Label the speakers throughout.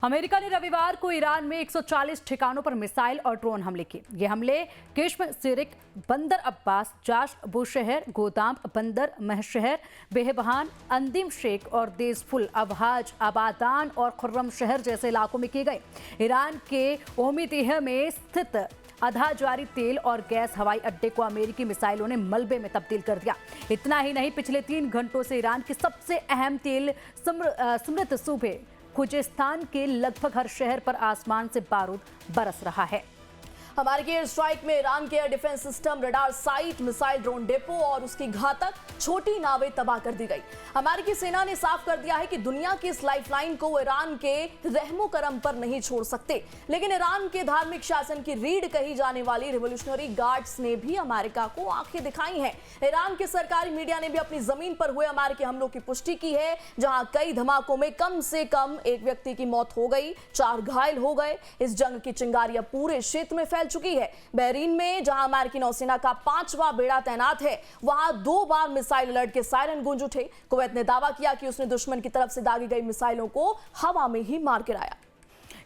Speaker 1: America ने रविवार को ईरान में 140 ठिकानों पर मिसाइल और ड्रोन हमले किए। ये हमले किश्म सिरिक, बंदर अब्बास, जाश बुशहर, गोदाम बंदर, महशहर, बेहबहान, अंदिम शेख और देसफुल, अबहाज, आबादान और खुर्रम शहर जैसे इलाकों में किए गए। ईरान के ओमितिह में स्थित आधा जारी तेल और गैस हवाई अड्डे को अमेरिकी मिसाइलों ने मलबे में तब्दील कर दिया। इतना ही नहीं, पिछले 3 घंटों से ईरान के सबसे अहम तेल समृद्ध सूबे खुजेस्तान के लगभग हर शहर पर आसमान से बारूद बरस रहा है।
Speaker 2: अमेरिकी एयर स्ट्राइक में ईरान के air defence system, radar site, missile drone depot और उसकी घातक छोटी नावें तबाह कर दी गई। अमेरिकी सेना ने साफ कर दिया है कि दुनिया की इस लाइफलाइन को ईरान के रहमो करम पर नहीं छोड़ सकते। लेकिन ईरान के धार्मिक शासन की रीढ़ कही जाने वाली रिवॉल्यूशनरी गार्ड्स ने भी अमेरिका को आंखें दिखाई हैं। ईरान के सरकारी मीडिया ने भी अपनी जमीन पर हुए अमेरिकी हमलों की पुष्टि की है, जहां कई धमाकों में कम से कम 1 व्यक्ति की मौत हो गई, 4 घायल हो गए। इस जंग की चिंगारियां पूरे क्षेत्र में फैल चुकी है। बहरीन में जहां अमेरिकी नौसेना का 5वां बेड़ा तैनात है, वहां 2 बार मिसाइल अलर्ट के सायरन गूंज उठे। कुवैत ने दावा किया कि उसने दुश्मन की तरफ से दागी गई मिसाइलों को हवा में ही मार गिराया।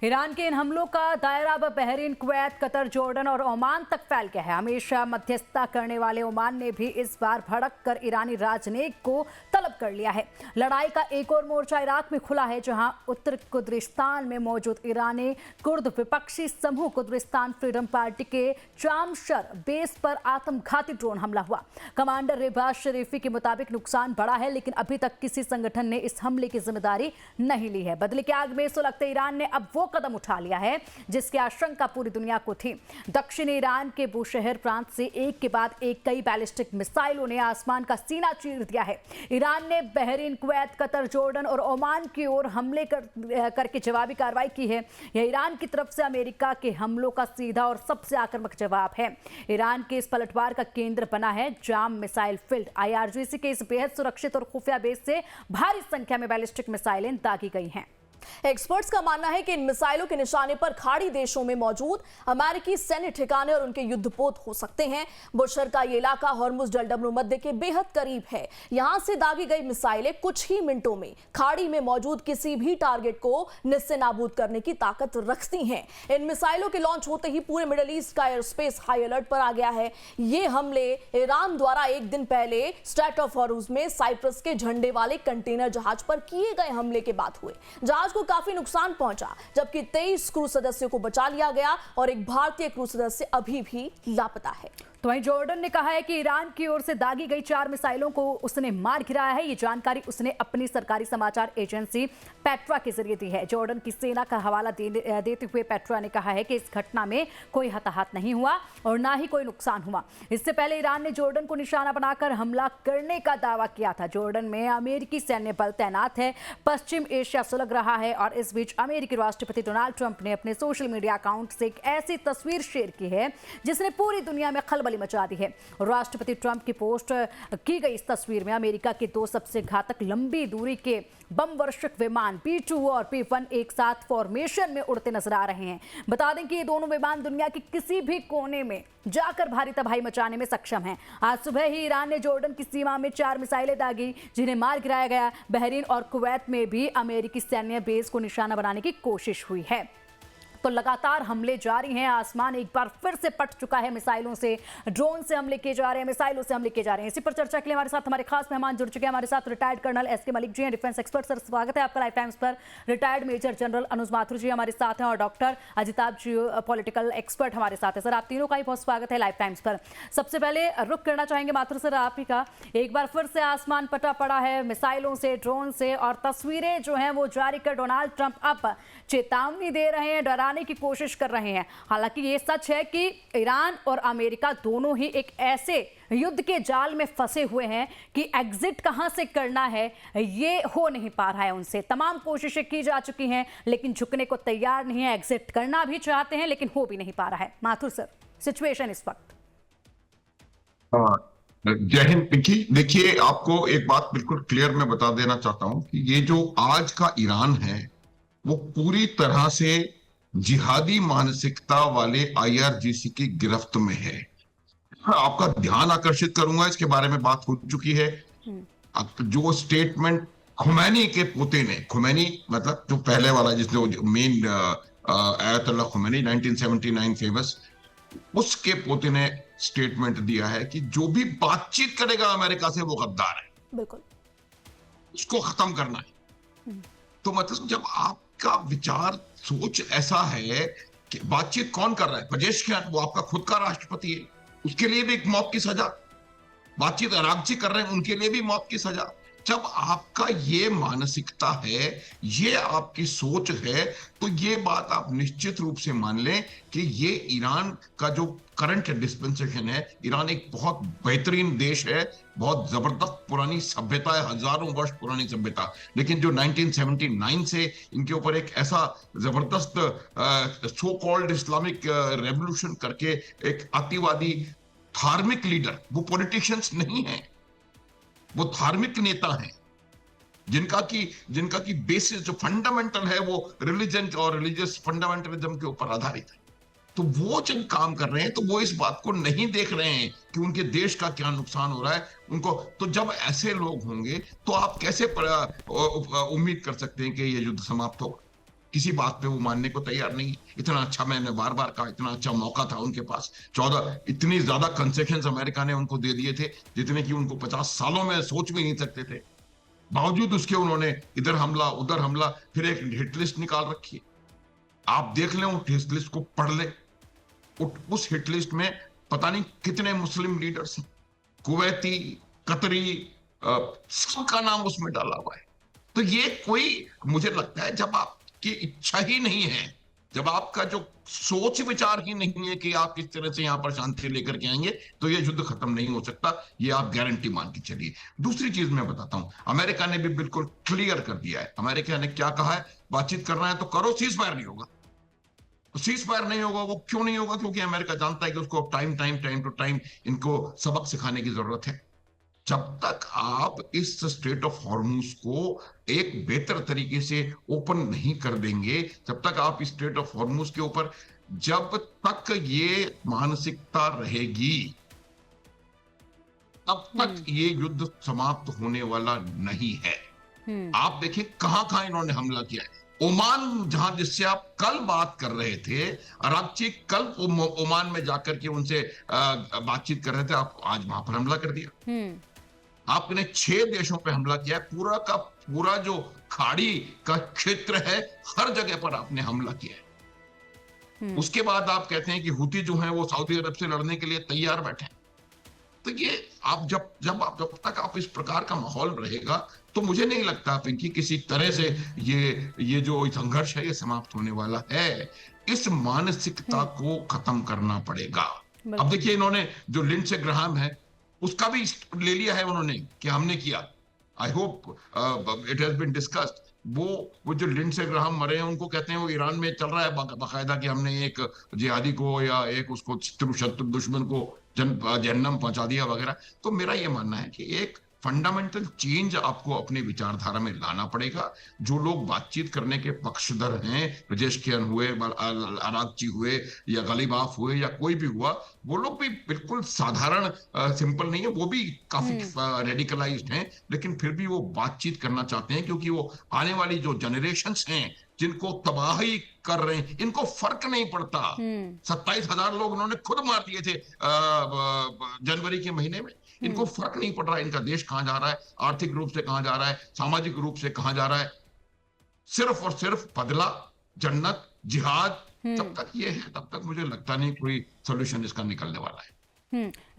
Speaker 1: ईरान के इन हमलों का दायरा अब बहरीन, कुवैत, कतर, जॉर्डन और ओमान तक फैल गया है। हमेशा मध्यस्थता करने वाले ओमान ने भी इस बार भड़क कर ईरानी राजनयिक को तलब कर लिया है। लड़ाई का एक और मोर्चा इराक में खुला है, जहां उत्तर कुर्दिस्तान में मौजूद ईरानी कुर्द विपक्षी समूह कुर्दिस्तान फ्रीडम पार्टी के चामशर बेस पर आत्मघाती ड्रोन हमला हुआ। कमांडर रिबाज शरीफी के मुताबिक नुकसान बड़ा है, लेकिन अभी तक किसी संगठन ने इस हमले की जिम्मेदारी नहीं ली है। बदले की आग में सुलगते ईरान ने अब वो कदम उठा लिया है जिसकी आशंका पूरी दुनिया को थी। दक्षिणी ईरान के बुशहर प्रांत से एक के बाद एक कई बैलिस्टिक मिसाइलों ने आसमान का सीना चीर दिया है। ईरान ने बहरीन, कुवैत, कतर, जॉर्डन और ओमान की ओर हमले करके जवाबी कार्रवाई की है। यह ईरान की तरफ से अमेरिका के हमलों का सीधा और सबसे आक्रामक जवाब है। ईरान के इस पलटवार का केंद्र बना है जाम मिसाइल फील्ड। IRGC के इस बेहद सुरक्षित और खुफिया बेस से भारी संख्या में बैलिस्टिक मिसाइलें दागी गई हैं।
Speaker 2: एक्सपर्ट्स का मानना है कि इन मिसाइलों के निशाने पर खाड़ी देशों में मौजूद अमेरिकी सैन्य ठिकाने और उनके युद्धपोत हो सकते हैं। बुशहर का ये इलाका हॉर्मुज जलडमरू मध्य के बेहद करीब है। यहां से दागी गई मिसाइलें कुछ ही मिनटों में खाड़ी में मौजूद किसी भी टारगेट को निस्से-नाबूद करने की ताकत रखती हैं। इन मिसाइलों के लॉन्च होते ही पूरे मिडिल ईस्ट का एयर स्पेस हाई अलर्ट पर आ गया है। ये हमले ईरान द्वारा एक दिन पहले स्ट्रेट ऑफ हॉर्मुज में साइप्रस के झंडे वाले कंटेनर जहाज पर किए गए हमले के बाद हुए। जहाज को काफी नुकसान पहुंचा, जबकि 23 क्रू सदस्यों को बचा लिया गया और एक भारतीय क्रू सदस्य अभी भी लापता है।
Speaker 1: तो वहीं जॉर्डन ने कहा है कि ईरान की ओर से दागी गई 4 मिसाइलों को उसने मार गिराया है। ये जानकारी उसने अपनी सरकारी समाचार एजेंसी पेट्रा के जरिए दी है। जॉर्डन की सेना का हवाला देते हुए पेट्रा ने कहा है कि इस घटना में कोई हताहत नहीं हुआ और ना ही कोई नुकसान हुआ। इससे पहले ईरान ने जॉर्डन को निशाना बनाकर हमला करने का दावा किया था। जॉर्डन में अमेरिकी सैन्य बल तैनात है। पश्चिम एशिया सुलग रहा है और इस बीच अमेरिकी राष्ट्रपति डोनाल्ड ट्रंप ने अपने सोशल मीडिया अकाउंट से एक ऐसी तस्वीर शेयर की है जिसने पूरी दुनिया में खलबली मचा दी है। राष्ट्रपति ट्रंप की पोस्ट की गई इस तस्वीर में अमेरिका के 2 सबसे घातक लंबी दूरी के बम वर्षक विमान P-2 और P-1 एक साथ फॉर्मेशन में उड़ते नजर आ रहे हैं। बता दें कि ये दोनों विमान दुनिया के किसी भी कोने में जाकर भारी तबाही मचाने में सक्षम हैं। आज सुबह ही ईरान ने जॉर्डन की सीमा में 4 मिसाइलें दागी, जिन्हें मार गिराया गया। बहरीन और कुवैत में भी अमेरिकी सैन्य बेस को निशाना बनाने की कोशिश हुई है। तो लगातार हमले जारी हैं। आसमान एक बार फिर से पट चुका है मिसाइलों से। ड्रोन से हमले किए जा रहे हैं, मिसाइलों से हमले किए जा रहे हैं। इसी पर चर्चा के लिए हमारे साथ हमारे खास मेहमान जुड़ चुके हैं। हमारे साथ retired colonel SK Malik ji हैं, डिफेंस एक्सपर्ट। सर, स्वागत है आपका लाइफ टाइम्स पर। रिटायर्ड मेजर जनरल अनुज माथुर जी हमारे साथ हैं और डॉक्टर अजिताभ जी पॉलिटिकल एक्सपर्ट हमारे साथ है। सर, आप तीनों का ही बहुत स्वागत है लाइफ टाइम्स पर। सबसे पहले रुख करना चाहेंगे माथुर सर आप ही का। एक बार फिर से आसमान पटा पड़ा है मिसाइलों से, ड्रोन से, और तस्वीरें जो हैं वो जारी कर डोनाल्ड ट्रंप अब चेतावनी दे रहे हैं, डराने की कोशिश कर रहे हैं। हालांकि ये सच है कि ईरान और अमेरिका दोनों ही एक ऐसे युद्ध के जाल में फंसे हुए हैं कि एग्जिट कहां से करना है ये हो नहीं पा रहा है उनसे। तमाम कोशिशें की जा चुकी हैं लेकिन झुकने को तैयार नहीं है। एग्जिट करना भी चाहते हैं लेकिन हो भी नहीं पा रहा है। माथुर सर, सिचुएशन इस वक्त।
Speaker 3: जय हिंद। देखिए, आपको एक बात बिल्कुल क्लियर मैं बता देना चाहता हूं कि ये जो आज का ईरान है वो पूरी तरह से जिहादी मानसिकता वाले IRGC की गिरफ्त में है। आपका ध्यान आकर्षित करूंगा, इसके बारे में बात हो चुकी है। जो स्टेटमेंट खुमैनी के पोते ने, खुमैनी मतलब जो पहले वाला जिसने मेन आयतुल्लाह खुमैनी 1979 फेमस, उसके पोते ने स्टेटमेंट दिया है कि जो भी बातचीत करेगा अमेरिका से वो गद्दार है,
Speaker 2: बिल्कुल।
Speaker 3: उसको खत्म करना है। तो मतलब जब आपका विचार सोच ऐसा है कि बातचीत कौन कर रहा है, पेजेश्कियान, वो आपका खुद का राष्ट्रपति है, उसके लिए भी एक मौत की सजा। बातचीत अरागची कर रहे हैं, उनके लिए भी मौत की सजा। जब आपका ये मानसिकता है, ये आपकी सोच है, तो ये बात आप निश्चित रूप से मान लें कि ये ईरान का जो करंट डिस्पेंसेशन है, ईरान एक बहुत बेहतरीन देश है, बहुत जबरदस्त पुरानी सभ्यता है, हजारों वर्ष पुरानी सभ्यता, लेकिन जो 1979 से इनके ऊपर एक ऐसा जबरदस्त सो कॉल्ड इस्लामिक रेवोल्यूशन करके एक अतिवादी धार्मिक लीडर, वो पॉलिटिशियंस नहीं है, वो धार्मिक नेता हैं, जिनका की बेसिस जो फंडामेंटल है वो रिलीजन और रिलीजियस फंडामेंटलिज्म के ऊपर आधारित है। तो वो जब काम कर रहे हैं तो वो इस बात को नहीं देख रहे हैं कि उनके देश का क्या नुकसान हो रहा है उनको। तो जब ऐसे लोग होंगे तो आप कैसे उम्मीद कर सकते हैं कि ये युद्ध समाप्त होगा? किसी बात पे वो मानने को तैयार नहीं। इतना अच्छा, मैंने बार बार कहा, इतना अच्छा मौका था उनके पास, 14 इतनी ज्यादा कंसेशंस अमेरिका ने उनको दे दिए थे जितने कि उनको 50 सालों में सोच भी नहीं सकते थे। बावजूद उसके उन्होंने इधर हमला उधर हमला, फिर एक हिट लिस्ट निकाल रखी है। आप देख लें, उस हिट लिस्ट को पढ़ ले, उस हिट लिस्ट में पता नहीं कितने मुस्लिम लीडर्स हैं, कुवैती, कतरी, सबका नाम उसमें डाला हुआ है। तो ये कोई, मुझे लगता है जब आपकी इच्छा ही नहीं है, जब आपका जो सोच विचार ही नहीं है कि आप किस तरह से यहां पर शांति लेकर के आएंगे, तो ये युद्ध खत्म नहीं हो सकता, ये आप गारंटी मान के चलिए। दूसरी चीज मैं बताता हूं, अमेरिका ने भी बिल्कुल क्लियर कर दिया है। अमेरिका ने क्या कहा है, बातचीत करना है तो करो, सीज फायर नहीं होगा। तो सीज फायर नहीं होगा, वो क्यों नहीं होगा? क्योंकि अमेरिका जानता है कि उसको टाइम टू टाइम इनको सबक सिखाने की जरूरत है। जब तक आप इस स्ट्रेट ऑफ हॉर्मुज को एक बेहतर तरीके से ओपन नहीं कर देंगे, जब तक आप इस स्ट्रेट ऑफ हॉर्मुज के ऊपर, जब तक ये मानसिकता रहेगी, तब तक ये युद्ध समाप्त होने वाला नहीं है। आप देखिए कहां कहां इन्होंने हमला किया है। ओमान, जहां जिससे आप कल बात कर रहे थे, अरागची कल ओमान में जाकर के उनसे बातचीत कर रहे थे, आप आज वहां पर हमला कर दिया। आपने 6 देशों पे हमला किया है, पूरा का पूरा जो खाड़ी का क्षेत्र है, हर जगह पर आपने हमला किया है। उसके बाद आप कहते हैं कि हुती जो हैं वो सऊदी अरब से लड़ने के लिए तैयार बैठे हैं। तो ये आप जब तक आप इस प्रकार का माहौल रहेगा, तो मुझे नहीं लगता पिंकी किसी तरह से ये जो संघर्ष है ये समाप्त होने वाला है। इस मानसिकता को खत्म करना पड़ेगा। अब देखिए, इन्होंने जो लिंडसे ग्राहम है उसका भी ले लिया है उन्होंने कि हमने किया। I hope it has been discussed. वो जो लिंडसे ग्राहम मरे हैं, उनको कहते हैं वो ईरान में चल रहा है बाकायदा कि हमने एक जिहादी को या एक उसको शत्रु दुश्मन को जहन्नम पहुंचा दिया वगैरह। तो मेरा ये मानना है कि एक फंडामेंटल चेंज आपको अपने विचारधारा में लाना पड़ेगा। जो लोग बातचीत करने के पक्षधर हैं, पेजेश्कियान हुए, अरागची हुए या गलीबाफ हुए या कोई भी हुआ, वो लोग भी बिल्कुल साधारण सिंपल नहीं है, वो भी काफी रेडिकलाइज्ड हैं, लेकिन फिर भी वो बातचीत करना चाहते हैं, क्योंकि वो आने वाली जो जनरेशंस हैं जिनको तबाही कर रहे हैं, इनको फर्क नहीं पड़ता। 27,000 लोग उन्होंने खुद मार दिए थे जनवरी के महीने में। इनको फर्क नहीं पड़ रहा है इनका देश कहां जा रहा है, आर्थिक रूप से कहां जा रहा है, सामाजिक रूप से कहां जा रहा है। सिर्फ और सिर्फ बदला, जन्नत, जिहाद, जब तक ये है तब तक मुझे लगता नहीं कोई सोल्यूशन इसका निकलने वाला है।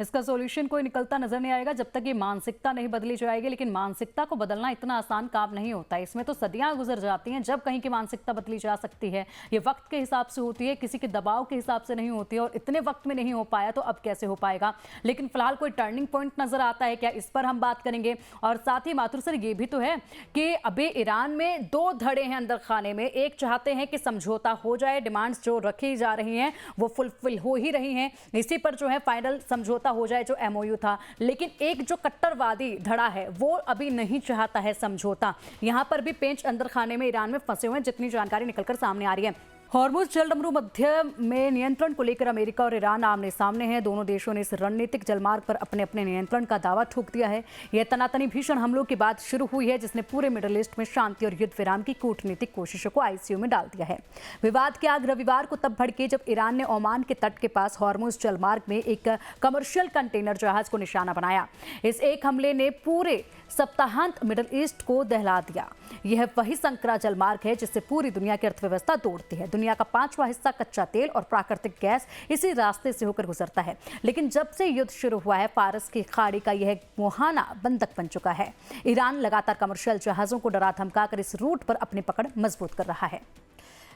Speaker 1: इसका सॉल्यूशन कोई निकलता नजर नहीं आएगा जब तक ये मानसिकता नहीं बदली जाएगी। लेकिन मानसिकता को बदलना इतना आसान काम नहीं होता है, इसमें तो सदियां गुजर जाती हैं। जब कहीं की मानसिकता बदली जा सकती है, ये वक्त के हिसाब से होती है, किसी के दबाव के हिसाब से नहीं होती है, और इतने वक्त में नहीं हो पाया तो अब कैसे हो पाएगा। लेकिन फिलहाल कोई टर्निंग पॉइंट नजर आता है क्या, इस पर हम बात करेंगे। और साथ ही माथुर सर, ये भी तो है कि अभी ईरान में 2 धड़े हैं अंदर खाने में। एक चाहते हैं कि समझौता हो जाए, डिमांड्स जो रखी जा रही हैं वो फुलफिल हो ही रही हैं, इसी पर जो है फाइनल समझौता हो जाए जो एमओयू था। लेकिन एक जो कट्टरवादी धड़ा है वो अभी नहीं चाहता है समझौता। यहां पर भी पेंच अंदर खाने में ईरान में फंसे हुए हैं, जितनी जानकारी निकलकर सामने आ रही है। हॉर्मुज़ जलडमरू मध्य में नियंत्रण को लेकर अमेरिका और ईरान आमने सामने हैं। दोनों देशों ने इस रणनीतिक जलमार्ग पर अपने अपने नियंत्रण का दावा ठोक दिया है। यह तनातनी भीषण हमलों के बाद शुरू हुई है, जिसने पूरे मिडिल ईस्ट में शांति और युद्ध विराम की कूटनीतिक कोशिशों को आईसीयू में डाल दिया है। विवाद की आग रविवार को तब भड़की जब ईरान ने ओमान के तट के पास हॉर्मुज़ जलमार्ग में एक कमर्शियल कंटेनर जहाज को निशाना बनाया। इस एक हमले ने पूरे सप्ताहांत मिडिल ईस्ट को दहला दिया। यह वही संकरा जलमार्ग है जिससे पूरी दुनिया की अर्थव्यवस्था दौड़ती है। दुनिया का 5वां हिस्सा कच्चा तेल और प्राकृतिक गैस इसी रास्ते से होकर गुजरता है। लेकिन जब से युद्ध शुरू हुआ है, फारस की खाड़ी का यह मुहाना बंधक बन चुका है। ईरान लगातार कमर्शियल जहाजों को डरा धमकाकर इस रूट पर अपनी पकड़ मजबूत कर रहा है।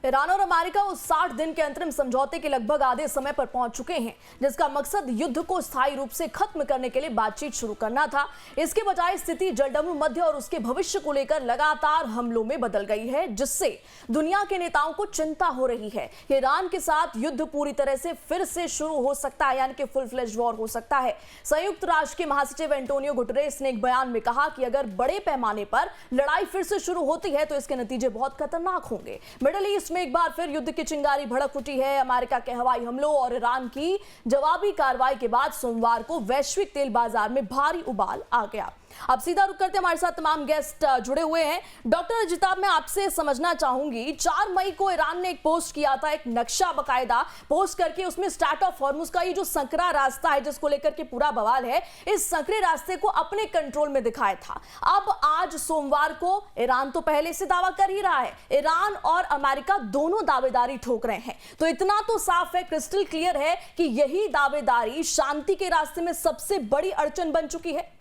Speaker 2: ईरान और अमेरिका उस 60 दिन के अंतरिम समझौते के लगभग आधे समय पर पहुंच चुके हैं, जिसका मकसद युद्ध को स्थायी रूप से खत्म करने के लिए बातचीत शुरू करना था। इसके बजाय स्थिति जलडमरू मध्य और उसके भविष्य को लेकर लगातार हमलों में बदल गई है, जिससे दुनिया के नेताओं को चिंता हो रही है। ईरान के साथ युद्ध पूरी तरह से फिर से शुरू हो सकता है, यानी कि फुल फ्लेज वॉर हो सकता है। संयुक्त राष्ट्र के महासचिव एंटोनियो गुटेरेस ने एक बयान में कहा कि अगर बड़े पैमाने पर लड़ाई फिर से शुरू होती है तो इसके नतीजे बहुत खतरनाक होंगे। मिडिल ईस्ट में एक बार फिर युद्ध की चिंगारी भड़क उठी है। अमेरिका के हवाई हमलों और ईरान की जवाबी कार्रवाई के बाद सोमवार को वैश्विक तेल बाजार में भारी उबाल आ गया। अब सीधा रुक करते हमारे साथ तमाम गेस्ट जुड़े हुए हैं। डॉक्टर अजिताभ, मैं आपसे समझना चाहूंगी, 4 मई को ईरान ने एक पोस्ट किया था, एक नक्शा बकायदा पोस्ट करके, उसमें स्ट्रैट ऑफ हॉर्मुज़ का ये जो संकरा रास्ता है जिसको लेकर के पूरा बवाल है, इस संकरे रास्ते को अपने कंट्रोल में दिखाया था। अब आज सोमवार को ईरान तो पहले से दावा कर ही रहा है, ईरान और अमेरिका दोनों दावेदारी ठोक रहे हैं। तो इतना तो साफ है, क्रिस्टल क्लियर है कि यही दावेदारी शांति के रास्ते में सबसे बड़ी अड़चन बन चुकी है।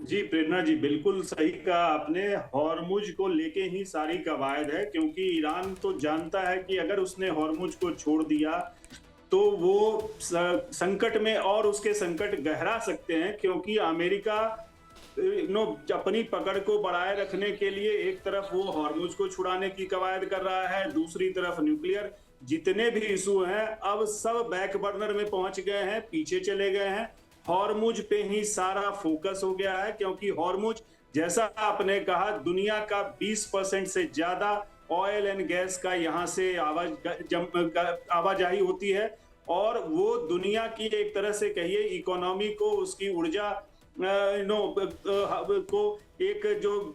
Speaker 4: जी प्रेरणा जी, बिल्कुल सही कहा आपने। हॉर्मुज को लेके ही सारी कवायद है, क्योंकि ईरान तो जानता है कि अगर उसने हॉर्मुज को छोड़ दिया तो वो संकट में और उसके संकट गहरा सकते हैं, क्योंकि अमेरिका अपनी पकड़ को बढ़ाए रखने के लिए एक तरफ वो हॉर्मुज को छुड़ाने की कवायद कर रहा है, दूसरी तरफ न्यूक्लियर जितने भी इशू हैं अब सब बैक बर्नर में पहुंच गए हैं, पीछे चले गए हैं। हॉर्मुज पे ही सारा फोकस हो गया है, क्योंकि हॉर्मुज, जैसा आपने कहा, दुनिया का 20% से ज्यादा ऑयल एंड गैस का यहाँ से आवाजाही होती है, और वो दुनिया की एक तरह से कहिए इकोनॉमी को, उसकी ऊर्जा को एक जो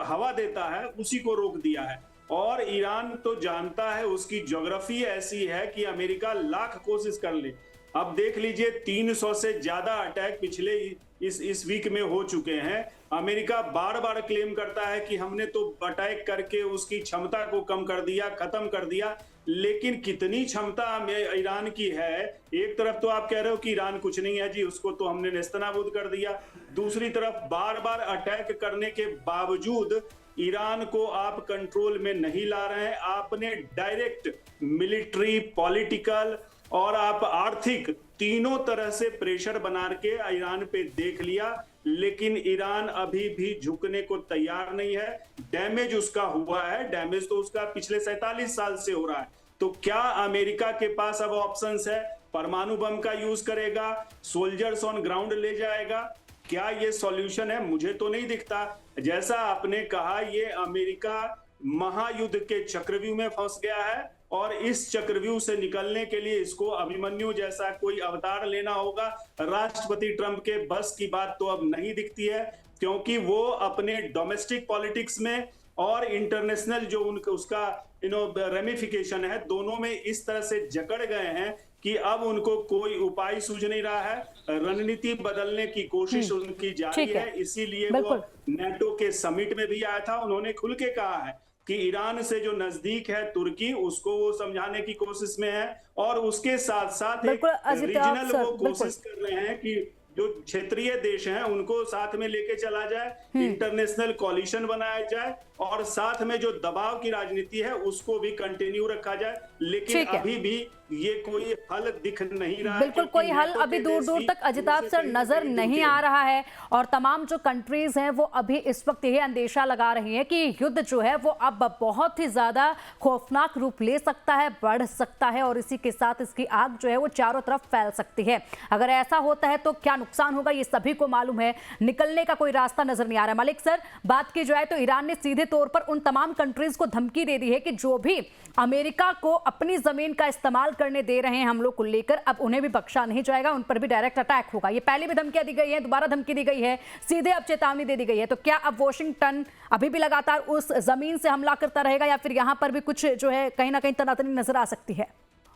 Speaker 4: हवा देता है उसी को रोक दिया है। और ईरान तो जानता है, उसकी ज्योग्राफी ऐसी है कि अमेरिका लाख कोशिश कर ले। अब देख लीजिए, 300 से ज्यादा अटैक पिछले इस वीक में हो चुके हैं। अमेरिका बार बार क्लेम करता है कि हमने तो अटैक करके उसकी क्षमता को कम कर दिया, खत्म कर दिया, लेकिन कितनी क्षमता ईरान की है? एक तरफ तो आप कह रहे हो कि ईरान कुछ नहीं है जी, उसको तो हमने नेस्तनाबूद कर दिया, दूसरी तरफ बार बार अटैक करने के बावजूद ईरान को आप कंट्रोल में नहीं ला रहे हैं। आपने डायरेक्ट मिलिट्री, पॉलिटिकल और आप आर्थिक तीनों तरह से प्रेशर बना के ईरान पे देख लिया, लेकिन ईरान अभी भी झुकने को तैयार नहीं है। डैमेज उसका हुआ है, डैमेज तो उसका पिछले 47 साल से हो रहा है। तो क्या अमेरिका के पास अब ऑप्शंस है? परमाणु बम का यूज करेगा, सोल्जर्स ऑन ग्राउंड ले जाएगा, क्या ये सॉल्यूशन है? मुझे तो नहीं दिखता। जैसा आपने कहा, ये अमेरिका महायुद्ध के चक्रव्यूह में फंस गया है, और इस चक्रव्यूह से निकलने के लिए इसको अभिमन्यु जैसा कोई अवतार लेना होगा। राष्ट्रपति ट्रंप के बस की बात तो अब नहीं दिखती है, क्योंकि वो अपने डोमेस्टिक पॉलिटिक्स में और इंटरनेशनल जो उसका रेमिफिकेशन है, दोनों में इस तरह से जकड़ गए हैं कि अब उनको कोई उपाय सूझ नहीं रहा है। रणनीति बदलने की कोशिश उनकी जारी है। इसीलिए वो नेटो के समिट में भी आया था, उन्होंने खुल के कहा है कि ईरान से जो नजदीक है तुर्की, उसको वो समझाने की कोशिश में है, और उसके साथ साथ एक रीजनल वो कोशिश कर रहे हैं कि जो क्षेत्रीय देश हैं उनको साथ में लेके चला जाए, इंटरनेशनल कोलिशन बनाया जाए, और साथ में जो दबाव की राजनीति है उसको भी कंटिन्यू रखा जाए। लेकिन अभी भी ये कोई हल दिख नहीं रहा है।
Speaker 1: बिल्कुल कोई हल अभी दूर दूर तक अजिताभ सर नजर नहीं आ रहा है, और तमाम जो कंट्रीज हैं वो अभी इस वक्त यह अंदेशा लगा रही हैं कि युद्ध जो है वो अब बहुत ही ज्यादा खौफनाक रूप ले सकता है, बढ़ सकता है, और इसी के साथ इसकी आग जो है वो चारों तरफ फैल सकती है। अगर ऐसा होता है तो क्या नुकसान होगा ये सभी को मालूम है, निकलने का कोई रास्ता नजर नहीं आ रहा। मलिक सर, बात की जाए तो ईरान ने सीधे तौर पर उन तमाम कंट्रीज को धमकी दे दी है कि जो भी अमेरिका को अपनी जमीन का इस्तेमाल करने दे रहे हैं हमलों को लेकर, अब उन्हें भी बख्शा नहीं जाएगा, उन पर भी डायरेक्ट अटैक होगा। ये पहले भी धमकियां दी गई है, दोबारा धमकी दी गई है, सीधे अब चेतावनी दे दी गई है। तो क्या अब वॉशिंगटन अभी भी लगातार उस जमीन से हमला करता रहेगा या फिर यहां पर भी कुछ जो है कहीं ना कहीं तनातनी नजर आ सकती है?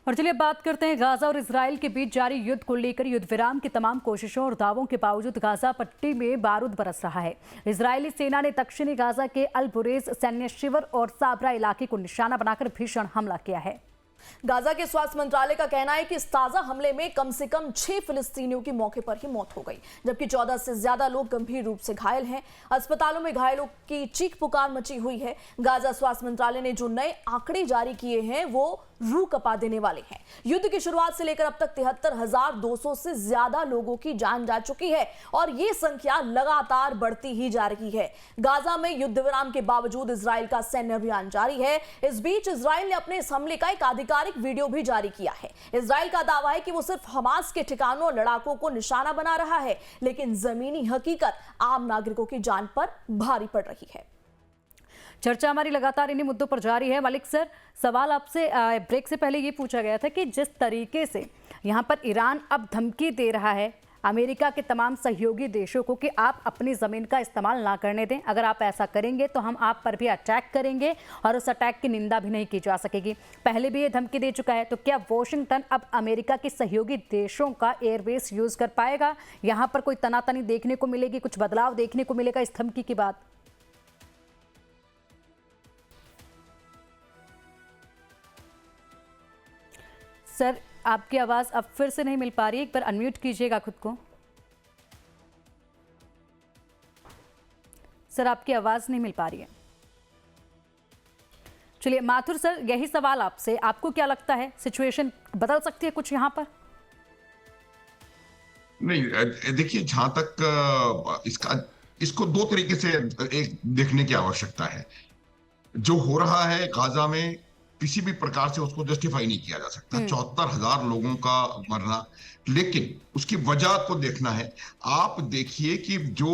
Speaker 1: और चलिए बात करते हैं गाजा और इजराइल के बीच जारी युद्ध को लेकर। युद्ध विराम की तमाम कोशिशों और दावों के बावजूद गाजा पट्टी में बारूद बरस रहा है। इजरायली सेना ने दक्षिणी गाजा के अल बुरेज सैन्य शिविर और साबरा इलाके को निशाना बनाकर भीषण हमला किया है।
Speaker 2: गाजा के स्वास्थ्य मंत्रालय का कहना है कि इस ताजा हमले में कम से कम 6 फिलिस्तीनियों की मौके पर ही मौत हो गई, जबकि 14 से ज्यादा लोग गंभीर रूप से घायल हैं। अस्पतालों में घायलों की चीख पुकार मची हुई है। गाजा स्वास्थ्य मंत्रालय ने जो नए आंकड़े जारी किए हैं वो रूह कपा देने वाले हैं। युद्ध की शुरुआत से लेकर अब तक 73,200 से ज्यादा लोगों की जान जा चुकी है और ये संख्या लगातार बढ़ती ही जा रही है। गाजा में युद्ध विराम के बावजूद इजराइल का सैन्य अभियान जारी है। इस बीच इजराइल ने अपने इस हमले का एक आधिकारिक वीडियो भी जारी किया है। इजराइल का दावा है कि वो सिर्फ हमास के ठिकानों और लड़ाकों को निशाना बना रहा है, लेकिन जमीनी हकीकत आम नागरिकों की जान पर भारी पड़ रही है।
Speaker 1: चर्चा हमारी लगातार इन्हीं मुद्दों पर जारी है। मलिक सर, सवाल आपसे ब्रेक से पहले ये पूछा गया था कि जिस तरीके से यहाँ पर ईरान अब धमकी दे रहा है अमेरिका के तमाम सहयोगी देशों को कि आप अपनी ज़मीन का इस्तेमाल ना करने दें, अगर आप ऐसा करेंगे तो हम आप पर भी अटैक करेंगे और उस अटैक की निंदा भी नहीं की जा सकेगी। पहले भी ये धमकी दे चुका है, तो क्या वॉशिंगटन अब अमेरिका के सहयोगी देशों का एयरबेस यूज़ कर पाएगा? यहाँ पर कोई तनातनी देखने को मिलेगी, कुछ बदलाव देखने को मिलेगा इस धमकी के बाद? सर, आपकी आवाज़ अब फिर से नहीं मिल पा रही है, एक बार अनम्यूट कीजिएगा खुद को। सर, आपकी आवाज़ नहीं मिल पा रही है। चलिए माथुर सर, यही सवाल आपसे, आपको क्या लगता है सिचुएशन बदल सकती है कुछ यहाँ पर?
Speaker 3: नहीं, देखिए, जहां तक इसको दो तरीके से एक देखने की आवश्यकता है। जो हो रहा है गाजा में किसी भी प्रकार से उसको जस्टिफाई नहीं किया जा सकता। 74,000 लोगों का मरना, लेकिन उसकी वजह को देखना है। आप देखिए कि जो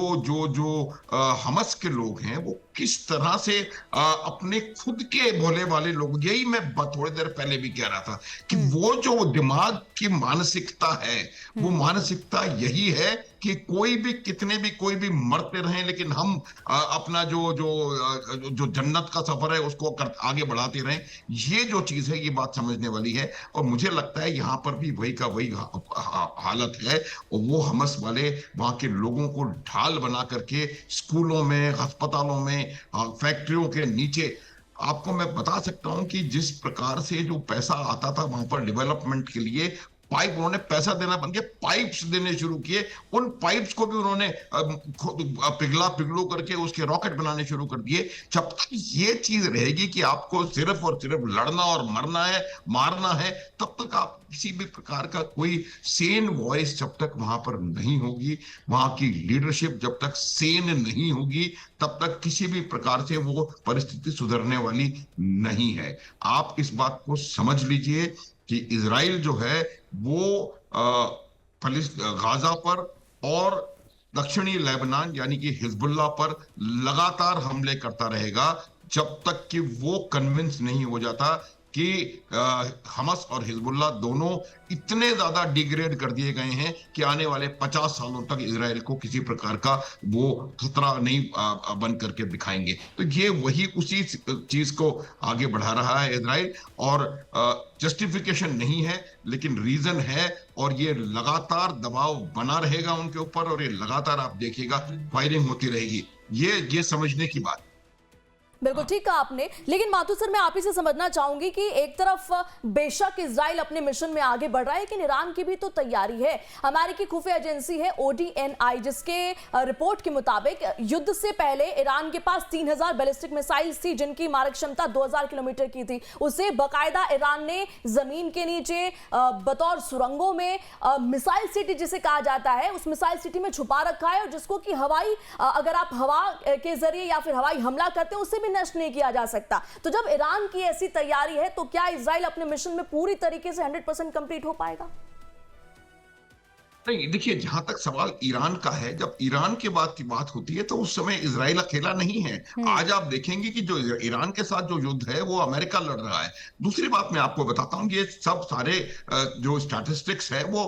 Speaker 3: हमस के लोग हैं वो किस तरह से अपने खुद के भोले वाले लोग, यही मैं थोड़ी देर पहले भी कह रहा था कि वो जो दिमाग की मानसिकता है वो मानसिकता यही है कि कोई भी मरते रहें, लेकिन हम अपना जो जन्नत का सफर है उसको आगे बढ़ाते रहें। ये जो चीज है ये बात समझने वाली है और मुझे लगता है यहाँ पर भी वही का वही हालत है। और वो हमस वाले वहां के लोगों को ढाल बना करके स्कूलों में, अस्पतालों में, फैक्ट्रियों के नीचे, आपको मैं बता सकता हूं कि जिस प्रकार से जो पैसा आता था वहां पर डेवलपमेंट के लिए, पाइप उन्होंने पैसा देना बंद किया, पाइप्स देने शुरू किए। उन पाइप्स को भी उन्होंने पिघलो करके उसके रॉकेट बनाने शुरू कर दिए। जब तक ये चीज रहेगी कि आपको सिर्फ और सिर्फ लड़ना और मरना है, मारना है, तब तक आप किसी भी प्रकार का कोई सेन वॉइस जब तक वहां पर नहीं होगी, वहां की लीडरशिप जब तक सेन नहीं होगी, तब तक किसी भी प्रकार से वो परिस्थिति सुधरने वाली नहीं है। आप इस बात को समझ लीजिए कि इजराइल जो है वो गाजा पर और दक्षिणी लेबनान यानी कि हिजबुल्लाह पर लगातार हमले करता रहेगा जब तक कि वो कन्विंस नहीं हो जाता कि हमस और हिजबुल्लाह दोनों इतने ज्यादा डिग्रेड कर दिए गए हैं कि आने वाले 50 सालों तक इजराइल को किसी प्रकार का वो खतरा नहीं बन करके दिखाएंगे। तो ये वही उसी चीज को आगे बढ़ा रहा है इजराइल, और जस्टिफिकेशन नहीं है लेकिन रीजन है, और ये लगातार दबाव बना रहेगा उनके ऊपर और ये लगातार आप देखिएगा फायरिंग होती रहेगी। ये समझने की बात।
Speaker 2: बिल्कुल ठीक कहा आपने, लेकिन माथुर सर मैं आप ही से समझना चाहूंगी कि एक तरफ बेशक इजराइल अपने मिशन में आगे बढ़ रहा है, लेकिन ईरान की भी तो तैयारी है। अमेरिकी खुफिया एजेंसी है ODNI, जिसके रिपोर्ट के मुताबिक युद्ध से पहले ईरान के पास 3,000 बैलिस्टिक मिसाइल्स थी जिनकी मारक क्षमता 2,000 किलोमीटर की थी। उसे बाकायदा ईरान ने जमीन के नीचे बतौर सुरंगों में मिसाइल सिटी जिसे कहा जाता है, उस मिसाइल सिटी में छुपा रखा है, और जिसको कि हवाई अगर आप हवा के जरिए या फिर हवाई हमला करते हैं उससे भी नष्ट नहीं किया जा सकता। तो जब ईरान की ऐसी तैयारी है तो क्या इजराइल अपने मिशन में पूरी तरीके से 100% कंप्लीट हो पाएगा?
Speaker 3: नहीं, देखिए, जहां तक सवाल ईरान का है, जब ईरान के बाद की बात होती है तो उस समय इजराइल अकेला नहीं है। आज आप देखेंगे कि जो ईरान के साथ जो युद्ध है वो अमेरिका लड़ रहा है। दूसरी बात मैं आपको बताता हूँ, ये सब सारे जो स्टैटिस्टिक्स है वो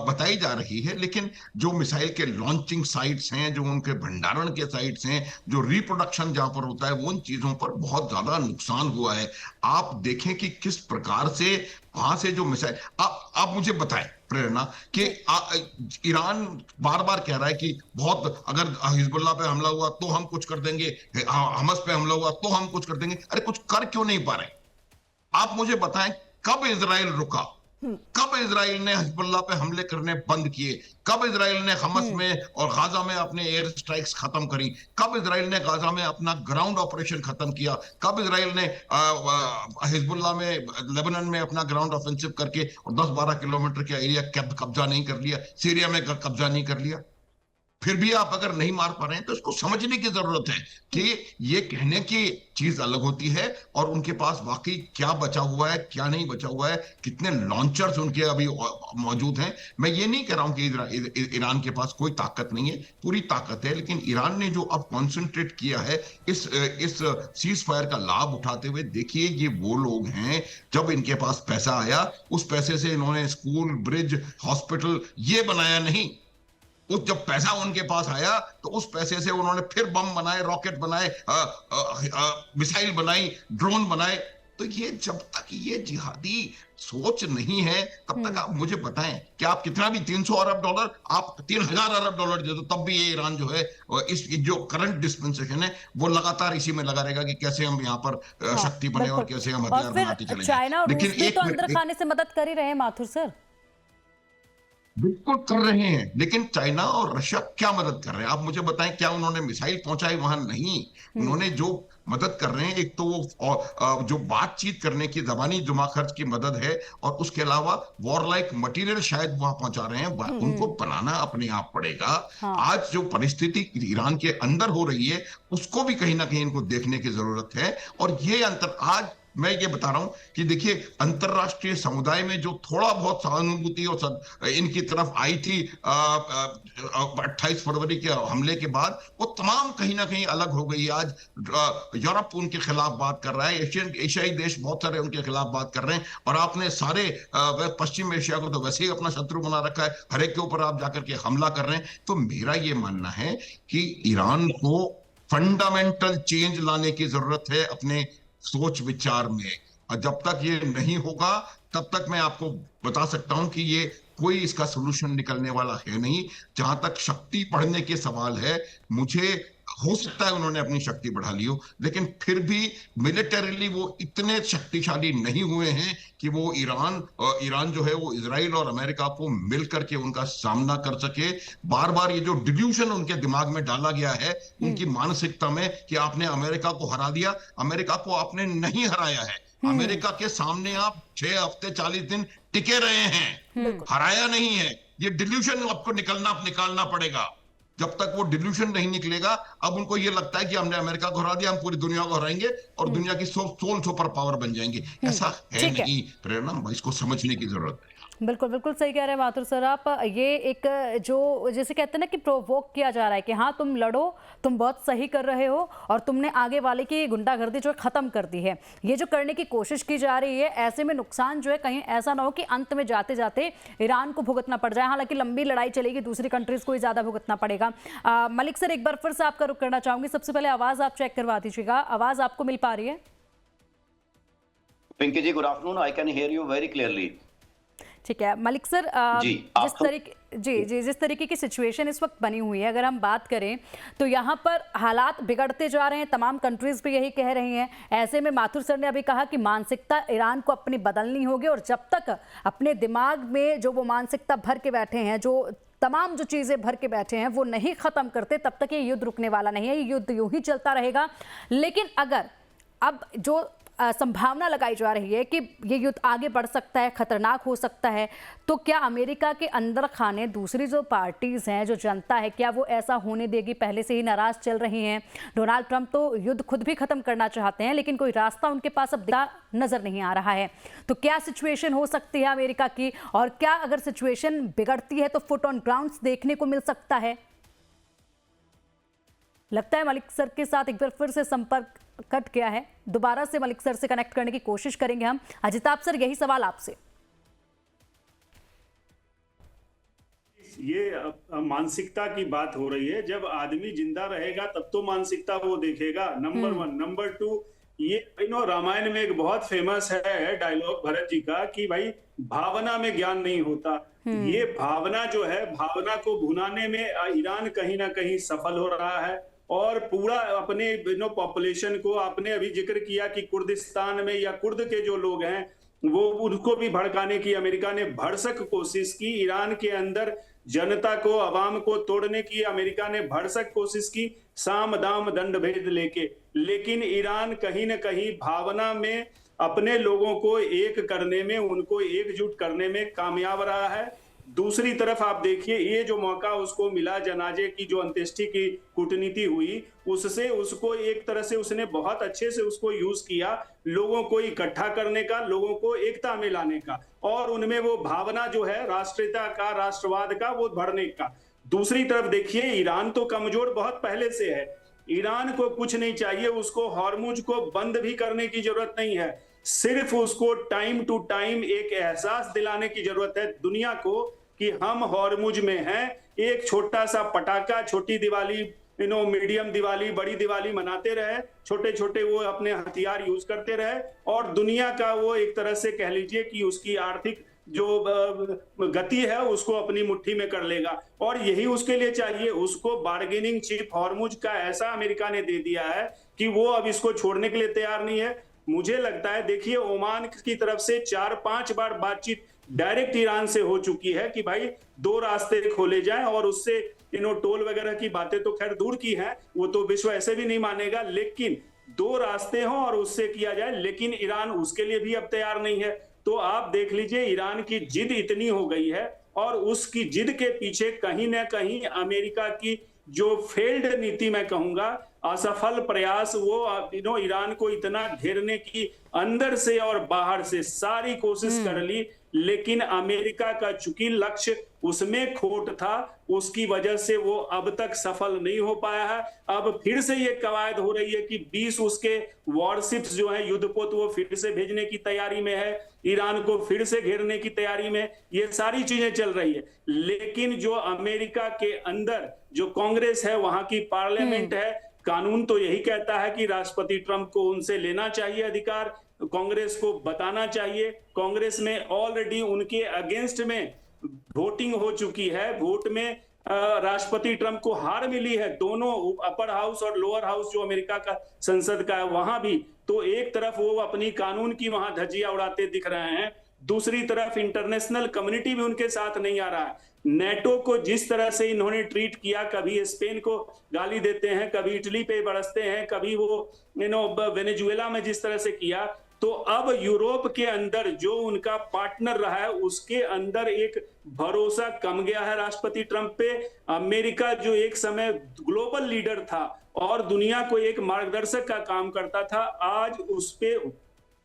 Speaker 3: बताई जा रही है, लेकिन जो मिसाइल के लॉन्चिंग साइट्स हैं, जो उनके भंडारण के साइट्स हैं, जो रिप्रोडक्शन जहां पर होता है, वो उन चीजों पर बहुत ज्यादा नुकसान हुआ है। आप देखें कि किस प्रकार से वहां से जो मिसाइल, आप मुझे बताएं प्रेरणा कि ईरान बार बार कह रहा है कि बहुत, अगर हिजबुल्लाह पे हमला हुआ तो हम कुछ कर देंगे, हमास पे हमला हुआ तो हम कुछ कर देंगे। अरे कुछ कर क्यों नहीं पा रहे? आप मुझे बताएं, कब इजराइल रुका? कब इजराइल ने हिजबुल्लाह पे हमले करने बंद किए? कब इजराइल ने हमास में और गाजा में अपने एयर स्ट्राइक्स खत्म करी? कब इजराइल ने गाजा में अपना ग्राउंड ऑपरेशन खत्म किया? कब इजराइल ने हिजबुल्लाह में, लेबनान में अपना ग्राउंड ऑफेंसिव करके और 10-12 किलोमीटर का एरिया कब्जा नहीं कर लिया? सीरिया में कब्जा नहीं कर लिया? फिर भी आप अगर नहीं मार पा रहे हैं तो इसको समझने की जरूरत है कि ये कहने की चीज अलग होती है और उनके पास वाकई क्या बचा हुआ है, क्या नहीं बचा हुआ है, कितने लॉन्चर्स उनके अभी मौजूद हैं। मैं ये नहीं कह रहा हूं कि ईरान के पास कोई ताकत नहीं है, पूरी ताकत है, लेकिन ईरान ने जो अब कॉन्सेंट्रेट किया है इस सीज फायर का लाभ उठाते हुए, देखिए ये वो लोग हैं, जब इनके पास पैसा आया उस पैसे से इन्होंने स्कूल, ब्रिज, हॉस्पिटल ये बनाया नहीं। उस जब पैसा उनके पास आया तो उस पैसे से उन्होंने फिर बम बनाए, रॉकेट बनाए, मिसाइल बनाई, ड्रोन बनाए। तो ये जब तक ये जिहादी सोच नहीं है तब तक आप मुझे बताएं कि आप कितना भी 300 अरब डॉलर, आप 3000 अरब डॉलर दे दो, तब भी ये ईरान जो है इस जो करंट डिस्पेंसेशन है वो लगातार इसी में लगा रहेगा कि कैसे हम यहाँ पर शक्ति बने और कैसे हम हथियार बनाते चले जाएं।
Speaker 1: चाइना और रूस भी तो अंदर खाने से मदद कर ही रहे हैं माथुर सर।
Speaker 3: बिल्कुल कर रहे हैं, लेकिन चाइना और रशिया क्या मदद कर रहे हैं? आप मुझे बताएं, क्या उन्होंने मिसाइल पहुंचाई? वहां नहीं। उन्होंने जो मदद कर रहे हैं, एक तो वो जो बातचीत करने की, जबानी जुमा खर्च की मदद है, और उसके अलावा वॉर लाइक मटीरियल शायद वहां पहुंचा रहे हैं। उनको बनाना अपने आप पड़ेगा।
Speaker 1: हाँ।
Speaker 3: आज जो परिस्थिति ईरान के अंदर हो रही है उसको भी कहीं ना कहीं इनको देखने की जरूरत है। और ये अंतर, आज मैं ये बता रहा हूं कि देखिए, अंतरराष्ट्रीय समुदाय में जो थोड़ा बहुत सहानुभूति और इनकी तरफ आई थी 28 फरवरी के हमले के बाद, वो तमाम कहीं ना कहीं अलग हो गई। आज यूरोप उनके खिलाफ बात कर रहा है, एशियाई देश बहुत सारे उनके खिलाफ बात कर रहे हैं, और आपने सारे पश्चिम एशिया को तो वैसे ही अपना शत्रु बना रखा है, हर एक के ऊपर आप जाकर के हमला कर रहे हैं। तो मेरा ये मानना है कि ईरान को फंडामेंटल चेंज लाने की जरूरत है अपने सोच विचार में, और जब तक ये नहीं होगा तब तक मैं आपको बता सकता हूं कि ये कोई इसका सोल्यूशन निकलने वाला है नहीं। जहां तक शक्ति बढ़ने के सवाल है, मुझे हो सकता है उन्होंने अपनी शक्ति बढ़ा ली हो, लेकिन फिर भी मिलिटरीली वो इतने शक्तिशाली नहीं हुए हैं कि वो ईरान जो है वो इजराइल और अमेरिका को मिलकर के उनका सामना कर सके। बार बार ये जो डिल्यूशन उनके दिमाग में डाला गया है, उनकी मानसिकता में, कि आपने अमेरिका को हरा दिया, अमेरिका को आपने नहीं हराया है। अमेरिका के सामने आप 6 हफ्ते 40 दिन टिके रहे हैं, हराया नहीं है। ये डिल्यूशन आपको निकालना पड़ेगा। जब तक वो डिल्यूशन नहीं निकलेगा, अब उनको ये लगता है कि हमने अमेरिका को हरा दिया, हम पूरी दुनिया को हराएंगे और दुनिया की सोल सुपर पावर बन जाएंगे। ऐसा है नहीं प्रेरणा, इसको समझने की जरूरत है।
Speaker 1: बिल्कुल बिल्कुल सही कह रहे हैं माथुर सर आप। ये एक जो जैसे कहते हैं ना कि प्रोवोक किया जा रहा है कि हाँ तुम लड़ो, तुम बहुत सही कर रहे हो और तुमने आगे वाले की गुंडागर्दी जो है खत्म कर दी है, ये जो करने की कोशिश की जा रही है, ऐसे में नुकसान जो है कहीं ऐसा ना हो कि अंत में जाते जाते ईरान को भुगतना पड़ जाए। हालांकि लंबी लड़ाई चलेगी, दूसरी कंट्रीज को ही ज्यादा भुगतना पड़ेगा। मलिक सर, एक बार फिर से आपका रुख करना चाहूंगी। सबसे पहले आवाज आप चेक करवा दीजिएगा, आवाज आपको मिल पा रही है?
Speaker 5: Pinky ji, good afternoon, I can hear you very clearly.
Speaker 1: ठीक है मलिक सर, जिस तरीके की सिचुएशन इस वक्त बनी हुई है, अगर हम बात करें तो यहाँ पर हालात बिगड़ते जा रहे हैं, तमाम कंट्रीज भी यही कह रही हैं। ऐसे में माथुर सर ने अभी कहा कि मानसिकता ईरान को अपनी बदलनी होगी, और जब तक अपने दिमाग में जो वो मानसिकता भर के बैठे हैं, जो तमाम जो चीज़ें भर के बैठे हैं, वो नहीं ख़त्म करते, तब तक ये युद्ध रुकने वाला नहीं है, ये युद्ध यूं ही चलता रहेगा। लेकिन अगर अब जो संभावना लगाई जा रही है कि ये युद्ध आगे बढ़ सकता है, खतरनाक हो सकता है, तो क्या अमेरिका के अंदर खाने दूसरी जो पार्टीज हैं, जो जनता है, क्या वो ऐसा होने देगी? पहले से ही नाराज चल रही हैं। डोनाल्ड ट्रंप तो युद्ध खुद भी खत्म करना चाहते हैं, लेकिन कोई रास्ता उनके पास अब दिखा नजर नहीं आ रहा है। तो क्या सिचुएशन हो सकती है अमेरिका की, और क्या अगर सिचुएशन बिगड़ती है तो फुट ऑन ग्राउंड देखने को मिल सकता है? लगता है मलिक सर के साथ एक बार फिर से संपर्क कट गया है। दोबारा से मलिक सर से कनेक्ट करने की कोशिश करेंगे हम। अजिताभ सर, यही सवाल आपसे।
Speaker 4: ये मानसिकता की बात हो रही है। जब आदमी जिंदा रहेगा तब तो मानसिकता वो देखेगा, नंबर 1। नंबर 2, ये रामायण में एक बहुत फेमस है डायलॉग भरत जी का कि भाई भावना में ज्ञान नहीं होता। ये भावना जो है, भावना को भुनाने में ईरान कहीं ना कहीं सफल हो रहा है। और पूरा अपने पॉपुलेशन को, आपने अभी जिक्र किया कि कुर्दिस्तान में या कुर्द के जो लोग हैं वो, उनको भी भड़काने की अमेरिका ने भरसक कोशिश की। ईरान के अंदर जनता को, अवाम को तोड़ने की अमेरिका ने भरसक कोशिश की, साम दाम दंड भेद लेके। लेकिन ईरान कहीं ना कहीं भावना में अपने लोगों को एक करने में, उनको एकजुट करने में कामयाब रहा है। दूसरी तरफ आप देखिए, ये जो मौका उसको मिला, जनाजे की जो अंत्येष्टि की कूटनीति हुई, उससे उसको एक तरह से उसने बहुत अच्छे से उसको यूज किया, लोगों को इकट्ठा करने का, लोगों को एकता में लाने का, और उनमें वो भावना जो है राष्ट्रीयता का, राष्ट्रवाद का, वो भरने का। दूसरी तरफ देखिए, ईरान तो कमजोर बहुत पहले से है। ईरान को कुछ नहीं चाहिए, उसको हॉर्मुज को बंद भी करने की जरूरत नहीं है, सिर्फ उसको टाइम टू टाइम एक एहसास दिलाने की जरूरत है दुनिया को कि हम हॉर्मुज में हैं। एक छोटा सा पटाखा, छोटी दिवाली, मीडियम दिवाली, बड़ी दिवाली मनाते रहे, छोटे छोटे वो अपने हथियार यूज करते रहे, और दुनिया का वो एक तरह से कह लीजिए कि उसकी आर्थिक जो गति है उसको अपनी मुट्ठी में कर लेगा। और यही उसके लिए चाहिए। उसको बार्गेनिंग चिप हॉर्मुज का ऐसा अमेरिका ने दे दिया है कि वो अब इसको छोड़ने के लिए तैयार नहीं है। मुझे लगता है, देखिए, ओमान की तरफ से 4-5 बार बातचीत डायरेक्ट ईरान से हो चुकी है कि भाई 2 रास्ते खोले जाएं, और उससे टोल वगैरह की बातें तो खैर दूर की हैं, वो तो विश्व ऐसे भी नहीं मानेगा, लेकिन 2 रास्ते हों और उससे किया जाए। लेकिन ईरान उसके लिए भी अब तैयार नहीं है। तो आप देख लीजिए, ईरान की जिद इतनी हो गई है, और उसकी जिद के पीछे कहीं ना कहीं अमेरिका की जो फेल्ड नीति, मैं कहूंगा असफल प्रयास, वो ईरान को इतना घेरने की अंदर से और बाहर से सारी कोशिश कर ली, लेकिन अमेरिका का चूंकि लक्ष्य उसमें खोट था, उसकी वजह से वो अब तक सफल नहीं हो पाया है। अब फिर से ये कवायद हो रही है कि 20 उसके वॉरशिप्स जो है, युद्धपोत, वो फिर से भेजने की तैयारी में है, ईरान को फिर से घेरने की तैयारी में, ये सारी चीजें चल रही है। लेकिन जो अमेरिका के अंदर जो कांग्रेस है, वहां की पार्लियामेंट है, कानून तो यही कहता है कि राष्ट्रपति ट्रंप को उनसे लेना चाहिए अधिकार, कांग्रेस को बताना चाहिए। कांग्रेस में ऑलरेडी उनके अगेंस्ट में वोटिंग हो चुकी है, वोट में राष्ट्रपति ट्रंप को हार मिली है, दोनों अपर हाउस और लोअर हाउस जो अमेरिका का संसद का है वहां भी। तो एक तरफ वो अपनी कानून की वहां धज्जियां उड़ाते दिख रहे हैं, दूसरी तरफ इंटरनेशनल कम्युनिटी भी उनके साथ नहीं आ रहा है। नेटो को जिस तरह से इन्होंने ट्रीट किया, कभी स्पेन को गाली देते हैं, कभी इटली पे बरसते हैं, कभी वो वेनेजुएला में जिस तरह से किया, तो अब यूरोप के अंदर जो उनका पार्टनर रहा है उसके अंदर एक भरोसा कम गया है राष्ट्रपति ट्रंप पे। अमेरिका जो एक समय ग्लोबल लीडर था और दुनिया को एक मार्गदर्शक का काम करता था, आज उस पे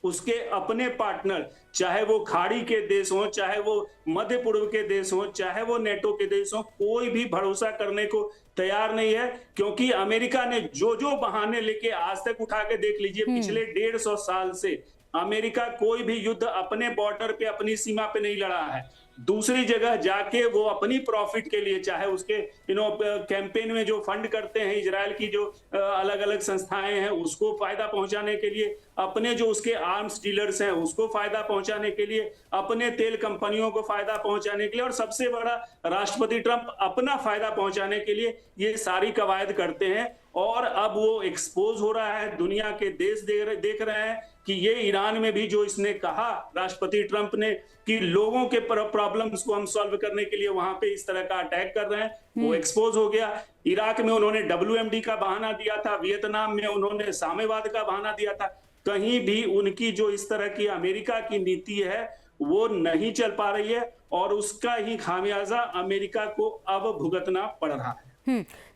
Speaker 4: उसके अपने पार्टनर, चाहे वो खाड़ी के देश हो, चाहे वो मध्य पूर्व के देश हो, चाहे वो नेटो के देश हो, कोई भी भरोसा करने को तैयार नहीं है। क्योंकि अमेरिका ने जो जो बहाने लेके आज तक उठा के देख लीजिए, पिछले 150 साल से अमेरिका कोई भी युद्ध अपने बॉर्डर पे, अपनी सीमा पे नहीं लड़ा है। दूसरी जगह जाके वो अपनी प्रॉफिट के लिए, चाहे उसके कैंपेन में जो फंड करते हैं इजराइल की जो अलग अलग संस्थाएं हैं, उसको फायदा पहुंचाने के लिए, अपने जो उसके आर्म्स डीलर्स हैं उसको फायदा पहुंचाने के लिए, अपने तेल कंपनियों को फायदा पहुंचाने के लिए, और सबसे बड़ा राष्ट्रपति ट्रंप अपना फायदा पहुंचाने के लिए ये सारी कवायद करते हैं। और अब वो एक्सपोज हो रहा है, दुनिया के देश देख रहे हैं कि ये ईरान में भी जो इसने कहा राष्ट्रपति ट्रंप ने कि लोगों के प्रॉब्लम्स को हम सॉल्व करने के लिए वहां पे इस तरह का अटैक कर रहे हैं, वो एक्सपोज हो गया। इराक में उन्होंने WMD का बहाना दिया था, वियतनाम में उन्होंने साम्यवाद का बहाना दिया था। कहीं भी उनकी जो इस तरह की अमेरिका की नीति है वो नहीं चल पा रही है और उसका ही खामियाजा अमेरिका को अब भुगतना पड़ रहा है।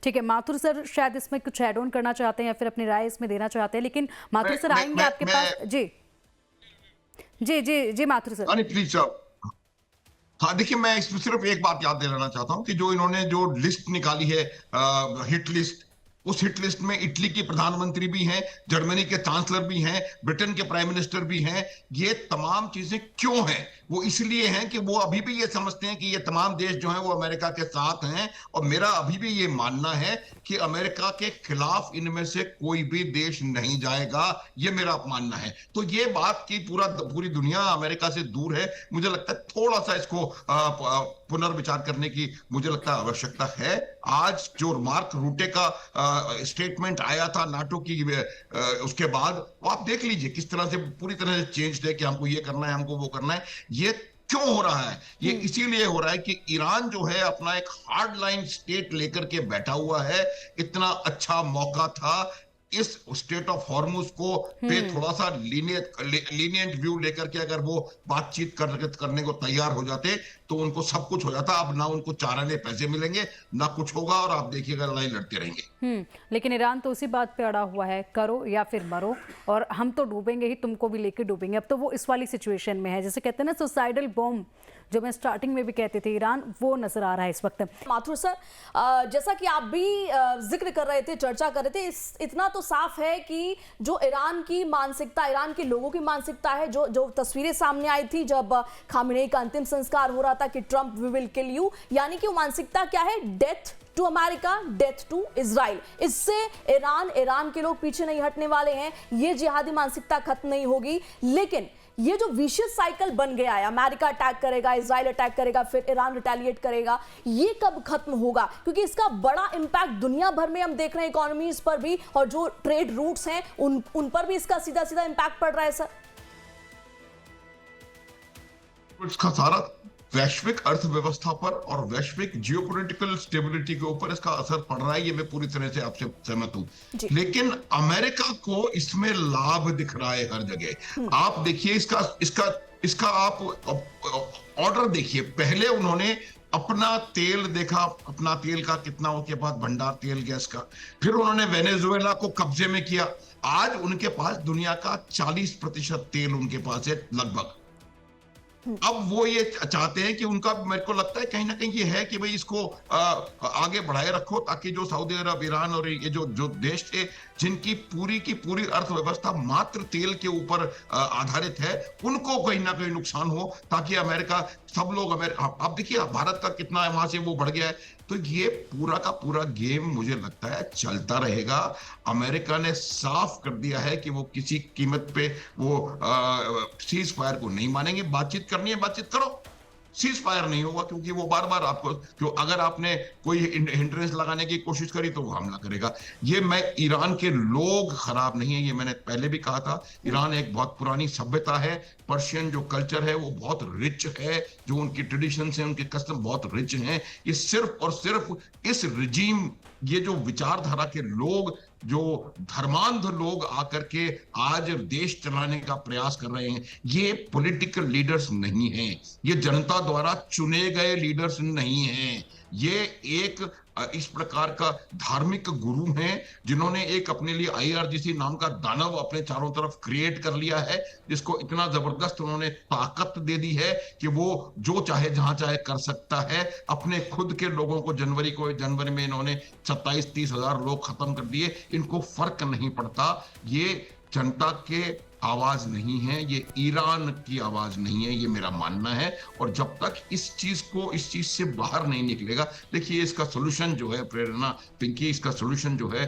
Speaker 1: ठीक है माथुर सर, शायद इसमें कुछ ऐड ऑन करना चाहते हैं या फिर अपनी राय इसमें देना चाहते हैं, लेकिन माथुर सर आएंगे आपके पास। जी जी जी जी माथुर सर।
Speaker 3: प्लीज। हाँ देखिए, मैं इसमें सिर्फ एक बात याद दिलाना चाहता हूं कि जो इन्होंने जो लिस्ट निकाली है, हिट लिस्ट, उस हिट लिस्ट में इटली की प्रधानमंत्री भी हैं, जर्मनी के चांसलर भी हैं, ब्रिटेन के प्राइम मिनिस्टर भी हैं। ये तमाम चीजें क्यों हैं? वो इसलिए हैं कि वो अभी भी ये समझते हैं कि ये तमाम देश जो हैं वो अमेरिका के साथ हैं, और मेरा अभी भी ये मानना है कि अमेरिका के खिलाफ इनमें से कोई भी देश नहीं जाएगा। ये मेरा मानना है। तो ये बात की पूरी दुनिया अमेरिका से दूर है। मुझे लगता है थोड़ा सा इसको पुनर्विचार करने की मुझे लगता है आवश्यकता है। आज जो मार्क रूटे का स्टेटमेंट आया था नाटो की उसके बाद, वो आप देख लीजिए किस तरह से पूरी तरह से चेंज है कि हमको ये करना है, हमको वो करना है। ये क्यों हो रहा है? ये इसीलिए हो रहा है कि ईरान जो है अपना एक हार्ड लाइन स्टेट लेकर के बैठा हुआ है। इतना अच्छा मौका था इस स्टेट ऑफ हॉर्मुज को पे थोड़ा सा लीनियंट व्यू लेकर के अगर वो बातचीत करने को तैयार हो जाते तो उनको सब कुछ हो जाता। अब ना उनको चाराने पैसे मिलेंगे ना कुछ होगा, और आप देखिएगा लड़ाई लड़ते रहेंगे।
Speaker 1: लेकिन ईरान तो उसी बात पे अड़ा हुआ है, करो या फिर मरो, और हम तो डूबेंगे ही, तुमको भी लेके डूबेंगे। अब तो वो इस वाली सिचुएशन में है, जैसे कहते हैं ना सुसाइडल बॉम्ब, जो मैं स्टार्टिंग में भी कहते थे, ईरान वो नजर आ रहा है इस वक्त।
Speaker 2: माथुर सर, जैसा कि आप भी जिक्र कर रहे थे, चर्चा कर रहे थे, इतना तो साफ है कि जो ईरान की मानसिकता, ईरान के लोगों की मानसिकता है, जो तस्वीरें सामने आई थी जब खामेनेई का अंतिम संस्कार हो रहा था कि Trump we will kill you, यानी कि वो मानसिकता क्या है? Death to America, death to Israel. इससे ईरान के लोग पीछे नहीं हटने वाले हैं। ये जिहादी मानसिकता खत्म नहीं होगी। लेकिन ये जो विशियस साइकिल बन गया है, अमेरिका अटैक करेगा, इजराइल अटैक करेगा, फिर ईरान रिटेलिएट करेगा, ये कब खत्म होगा? क्योंकि इसका बड़ा इंपैक्ट दुनिया भर में हम देख रहे हैं, इकोनॉमीज पर भी, और जो ट्रेड रूट्स हैं उन पर भी इसका सीधा सीधा इंपैक्ट पड़ रहा है सर।
Speaker 3: इसका सारा वैश्विक अर्थव्यवस्था पर और वैश्विक जियोपॉलिटिकल स्टेबिलिटी के ऊपर इसका असर पड़ रहा है। ये मैं पूरी तरह से आपसे सहमत हूं। लेकिन अमेरिका को इसमें लाभ दिख रहा है हर जगह। आप देखिए इसका आप ऑर्डर देखिए। पहले उन्होंने अपना तेल देखा, अपना तेल का कितना, उसके बाद भंडार तेल गैस का, फिर उन्होंने वेनेजुएला को कब्जे में किया। आज उनके पास दुनिया का 40% तेल उनके पास है लगभग। अब वो ये चाहते हैं कि उनका, मेरे को लगता है कहीं ना कहीं ये है कि भाई इसको आगे बढ़ाए रखो, ताकि जो सऊदी अरब, ईरान और ये जो देश थे जिनकी पूरी की पूरी अर्थव्यवस्था मात्र तेल के ऊपर आधारित है, उनको कहीं ना कहीं नुकसान हो, ताकि अमेरिका, सब लोग आप देखिए भारत का कितना वहां से वो बढ़ गया है। तो ये पूरा का पूरा गेम मुझे लगता है चलता रहेगा। अमेरिका ने साफ कर दिया है कि वो किसी कीमत पे वो सीज फायर को नहीं मानेंगे। बातचीत करनी है, बातचीत करो, सीज फायर नहीं होगा, क्योंकि वो बार बार आपको, क्यों अगर आपने कोई हिंड्रेंस लगाने की कोशिश करी तो वो हमला करेगा। ये मैं ईरान के लोग खराब नहीं है, ये मैंने पहले भी कहा था। ईरान एक बहुत पुरानी सभ्यता है। पर्शियन जो कल्चर है वो बहुत रिच है, जो उनकी ट्रेडिशंस हैं, उनके कस्टम बहुत रिच हैं। ये सिर्फ और सिर्फ इस रिजीम, ये जो विचारधारा के लोग, जो धर्मांध लोग आकर के आज देश चलाने का प्रयास कर रहे हैं, ये पॉलिटिकल लीडर्स नहीं हैं, ये जनता द्वारा चुने गए लीडर्स नहीं हैं। ये एक इस प्रकार का धार्मिक गुरु हैं जिन्होंने एक अपने लिए IRGC नाम का दानव अपने चारों तरफ क्रिएट कर लिया है, जिसको इतना जबरदस्त उन्होंने ताकत दे दी है कि वो जो चाहे जहां चाहे कर सकता है। अपने खुद के लोगों को जनवरी में इन्होंने 27-30 हजार लोग खत्म कर दिए। इनको फर्क नहीं पड़ता। ये जनता के आवाज नहीं है, ये ईरान की आवाज नहीं है, ये मेरा मानना है। और जब तक इस चीज से बाहर नहीं निकलेगा, देखिए इसका सोल्यूशन जो है, प्रेरणा पिंकी, इसका सोल्यूशन जो है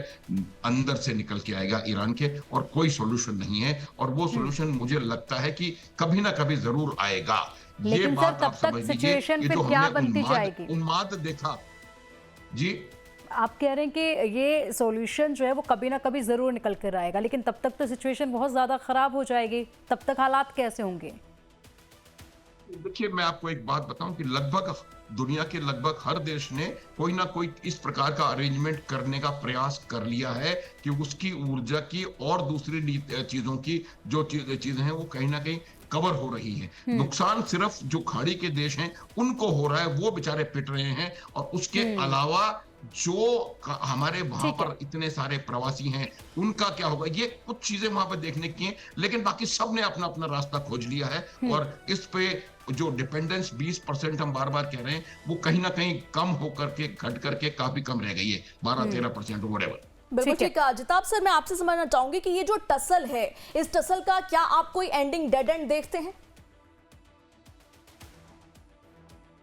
Speaker 3: अंदर से निकल के आएगा ईरान के, और कोई सोल्यूशन नहीं है। और वो सोल्यूशन मुझे लगता है कि कभी ना कभी जरूर आएगा। ये बात आप समझ लीजिए। ये जो हमने उन्माद देखा जी,
Speaker 1: आप कह रहे हैं कि ये सॉल्यूशन जो है वो कभी ना कभी जरूर निकल कर आएगा, लेकिन तब तक तो सिचुएशन बहुत ज्यादा खराब हो जाएगी। तब तक हालात कैसे होंगे?
Speaker 3: देखिए, मैं आपको एक बात बताऊं कि लगभग दुनिया के लगभग हर देश ने कोई ना कोई इस प्रकार का अरेंजमेंट करने का प्रयास कर लिया है कि उसकी ऊर्जा की और दूसरी चीजों की जो चीजें हैं वो कहीं ना कहीं कवर हो रही है। नुकसान सिर्फ जो खाड़ी के देश हैं उनको हो रहा है, वो बेचारे पिट रहे हैं, और उसके अलावा जो हमारे वहां पर इतने सारे प्रवासी हैं उनका क्या होगा, ये कुछ चीजें वहां पर देखने की हैं, लेकिन बाकी सब ने अपना अपना रास्ता खोज लिया है। और इस पे जो डिपेंडेंस 20% हम बार बार कह रहे हैं वो कहीं ना कहीं कम होकर के घट करके काफी कम रह गई है, 12-13% व्हाटएवर।
Speaker 2: बिल्कुल ठीक है। जिताब सर, मैं आपसे समझना चाहूंगी कि ये जो टसल है, इस टसल का क्या आप कोई एंडिंग, डेड एंड देखते हैं?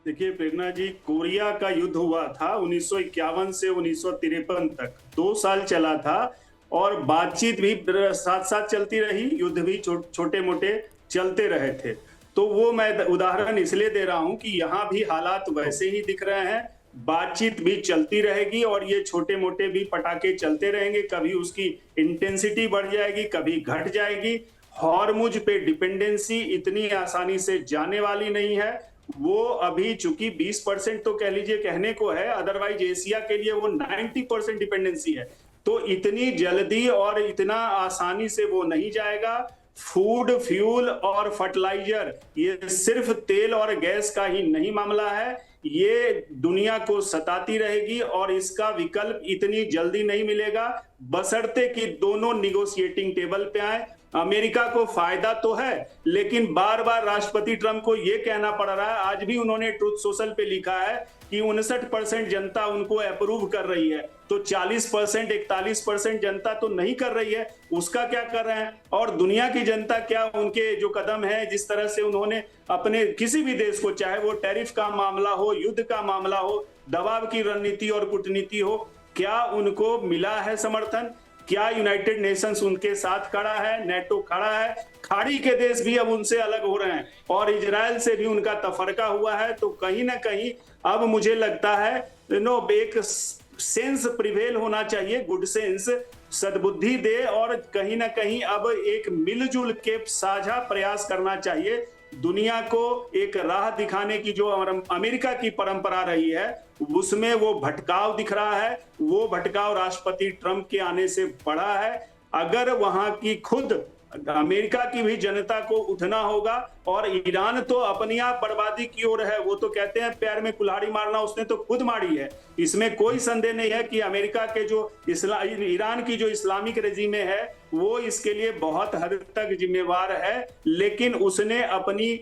Speaker 4: देखिए प्रेरणा जी, कोरिया का युद्ध हुआ था 1951 से 1953 तक, 2 साल चला था, और बातचीत भी साथ साथ चलती रही, युद्ध भी छोटे मोटे चलते रहे थे। तो वो मैं उदाहरण इसलिए दे रहा हूं कि यहाँ भी हालात वैसे ही दिख रहे हैं, बातचीत भी चलती रहेगी और ये छोटे मोटे भी पटाखे चलते रहेंगे, कभी उसकी इंटेंसिटी बढ़ जाएगी, कभी घट जाएगी। हॉर्मुज पे डिपेंडेंसी इतनी आसानी से जाने वाली नहीं है। वो अभी चूंकि 20% तो कह लीजिए कहने को है, अदरवाइज एशिया के लिए वो 90% डिपेंडेंसी है, तो इतनी जल्दी और इतना आसानी से वो नहीं जाएगा। फूड, फ्यूल और फर्टिलाइजर, ये सिर्फ तेल और गैस का ही नहीं मामला है, ये दुनिया को सताती रहेगी और इसका विकल्प इतनी जल्दी नहीं मिलेगा, बशर्ते कि दोनों निगोशिएटिंग टेबल पे आए। अमेरिका को फायदा तो है, लेकिन बार बार राष्ट्रपति ट्रंप को यह कहना पड़ रहा है, आज भी उन्होंने ट्रुथ सोशल पे लिखा है कि 59% जनता उनको अप्रूव कर रही है, तो 40%, 41% जनता तो नहीं कर रही है, उसका क्या कर रहे हैं? और दुनिया की जनता क्या, उनके जो कदम है, जिस तरह से उन्होंने अपने किसी भी देश को, चाहे वो टैरिफ का मामला हो, युद्ध का मामला हो, दबाव की रणनीति और कूटनीति हो, क्या उनको मिला है समर्थन? क्या यूनाइटेड नेशंस उनके साथ खड़ा है? नेटो खड़ा है? खाड़ी के देश भी अब उनसे अलग हो रहे हैं और इजराइल से भी उनका तफरका हुआ है। तो कहीं ना कहीं अब मुझे लगता है एक सेंस प्रिवेल होना चाहिए, गुड सेंस, सद्बुद्धि दे, और कहीं ना कहीं अब एक मिलजुल के साझा प्रयास करना चाहिए। दुनिया को एक राह दिखाने की जो अमेरिका की परंपरा रही है, उसमें वो भटकाव दिख रहा है। वो भटकाव राष्ट्रपति ट्रंप के आने से बढ़ा है। अगर वहां की खुद अमेरिका की भी जनता को उठना होगा, और ईरान तो अपनी आप बर्बादी की ओर है, वो तो कहते हैं पैर में कुल्हाड़ी मारना उसने तो खुद मारी है, इसमें कोई संदेह नहीं है कि अमेरिका के जो ईरान की जो इस्लामिक रेजिम है वो इसके लिए बहुत हद तक जिम्मेवार है, लेकिन उसने अपनी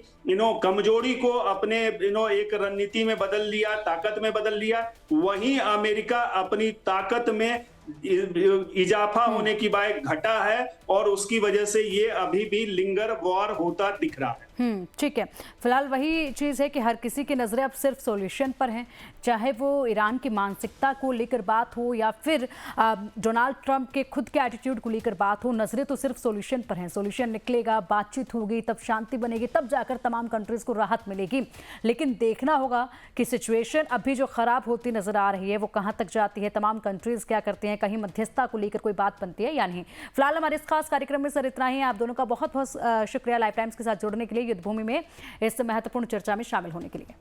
Speaker 4: कमजोरी को अपने एक रणनीति में बदल लिया, ताकत में बदल लिया। वहीं अमेरिका अपनी ताकत में इजाफा होने की बजाय घटा है, और उसकी वजह से ये अभी भी लिंगर वॉर होता दिख रहा है।
Speaker 1: ठीक है। फिलहाल वही चीज़ है कि हर किसी की नज़रें अब सिर्फ सॉल्यूशन पर हैं, चाहे वो ईरान की मानसिकता को लेकर बात हो या फिर डोनाल्ड ट्रंप के खुद के एटीट्यूड को लेकर बात हो, नज़रें तो सिर्फ सॉल्यूशन पर हैं। सॉल्यूशन निकलेगा, बातचीत होगी, तब शांति बनेगी, तब जाकर तमाम कंट्रीज़ को राहत मिलेगी। लेकिन देखना होगा कि सिचुएशन अभी जो ख़राब होती नज़र आ रही है वो कहाँ तक जाती है, तमाम कंट्रीज़ क्या करते हैं, कहीं मध्यस्थता को लेकर कोई बात बनती है या नहीं। फिलहाल हमारे इस खास कार्यक्रम में सर इतना ही। आप दोनों का बहुत बहुत शुक्रिया लाइफ टाइम्स के साथ जुड़ने के लिए, युद्ध भूमि में इस महत्वपूर्ण चर्चा में शामिल होने के लिए।